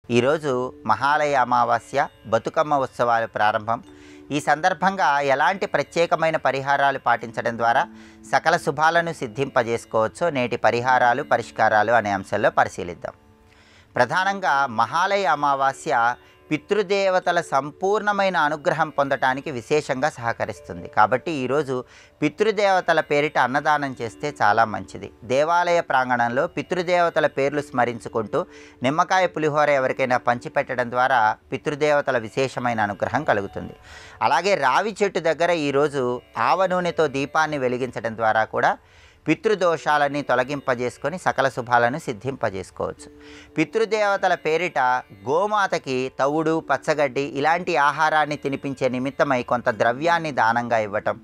ఈరోజు మహాలయ అమావాస్య బతుకమ్మ ఉత్సవాలు ప్రారంభం. ఈ సందర్భంగా ఎలాంటి ప్రత్యేకమైన పరిహారాలు పాటించడం ద్వారా సకల శుభాలను సిద్ధింపజేసుకోవచ్చో నేటి పరిహారాలు పరిష్కారాలు అనే అంశంలో పరిశీలిద్దాం. ప్రధానంగా మహాలయ అమావాస్య పితృదేవతల సంపూర్ణమైన అనుగ్రహం పొందటానికి విశేషంగా సహకరిస్తుంది. కాబట్టి ఈరోజు పితృదేవతల పేరిట అన్నదానం చేస్తే చాలా మంచిది. దేవాలయ ప్రాంగణంలో పితృదేవతల పేర్లు స్మరించుకుంటూ నిమ్మకాయ పులిహోర ఎవరికైనా పంచిపెట్టడం ద్వారా పితృదేవతల విశేషమైన అనుగ్రహం కలుగుతుంది. అలాగే రావి చెట్టు దగ్గర ఈరోజు ఆవ నూనెతో దీపాన్ని వెలిగించడం ద్వారా కూడా పితృదోషాలని తొలగింపజేసుకొని సకల శుభాలను సిద్ధింపజేసుకోవచ్చు. పితృదేవతల పేరిట గోమాతకి తవుడు, పచ్చగడ్డి ఇలాంటి ఆహారాన్ని తినిపించే నిమిత్తమై కొంత ద్రవ్యాన్ని దానంగా ఇవ్వటం,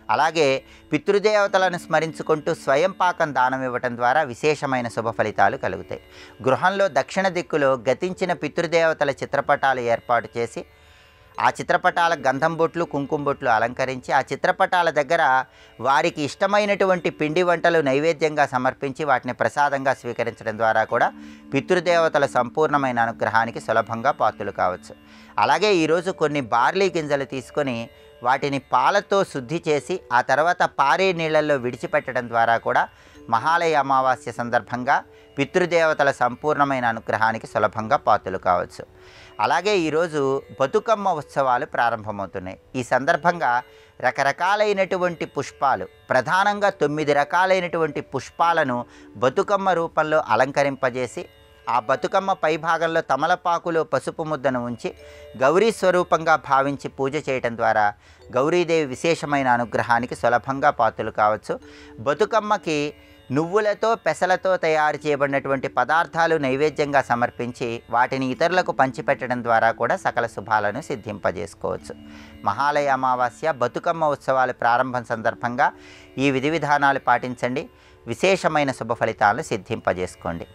అలాగే పితృదేవతలను స్మరించుకుంటూ స్వయం పాకం దానం ఇవ్వటం ద్వారా విశేషమైన శుభ ఫలితాలు కలుగుతాయి. గృహంలో దక్షిణ దిక్కులో గతించిన పితృదేవతల చిత్రపటాలు ఏర్పాటు చేసి ఆ చిత్రపటాల గంధం బొట్లు, కుంకుమ బొట్లు అలంకరించి ఆ చిత్రపటాల దగ్గర వారికి ఇష్టమైనటువంటి పిండి వంటలు నైవేద్యంగా సమర్పించి వాటిని ప్రసాదంగా స్వీకరించడం ద్వారా కూడా పితృదేవతల సంపూర్ణమైన అనుగ్రహానికి సులభంగా పాత్రలు కావచ్చు. అలాగే ఈరోజు కొన్ని బార్లీ గింజలు తీసుకొని వాటిని పాలతో శుద్ధి చేసి ఆ తర్వాత పారే నీళ్ళల్లో విడిచిపెట్టడం ద్వారా కూడా మహాలయ అమావాస్య సందర్భంగా పితృదేవతల సంపూర్ణమైన అనుగ్రహానికి సులభంగా పాత్రలు కావచ్చు. అలాగే ఈరోజు బతుకమ్మ ఉత్సవాలు ప్రారంభమవుతున్నాయి. ఈ సందర్భంగా రకరకాలైనటువంటి పుష్పాలు, ప్రధానంగా 9 రకాలైనటువంటి పుష్పాలను బతుకమ్మ రూపంలో అలంకరింపజేసి ఆ బతుకమ్మ పైభాగంలో తమలపాకులో పసుపు ముద్దను ఉంచి గౌరీ స్వరూపంగా భావించి పూజ చేయటం ద్వారా గౌరీదేవి విశేషమైన అనుగ్రహానికి సులభంగా పాత్రలు కావచ్చు. బతుకమ్మకి నువ్వులతో పెసలతో తయారు చేయబడినటువంటి పదార్థాలు నైవేద్యంగా సమర్పించి వాటిని ఇతరులకు పంచిపెట్టడం ద్వారా కూడా సకల శుభాలను సిద్ధింపజేసుకోవచ్చు. మహాలయ అమావాస్య బతుకమ్మ ఉత్సవాల ప్రారంభం సందర్భంగా ఈ విధి విధానాలు పాటించండి. విశేషమైన శుభ ఫలితాలను సిద్ధింపజేసుకోండి.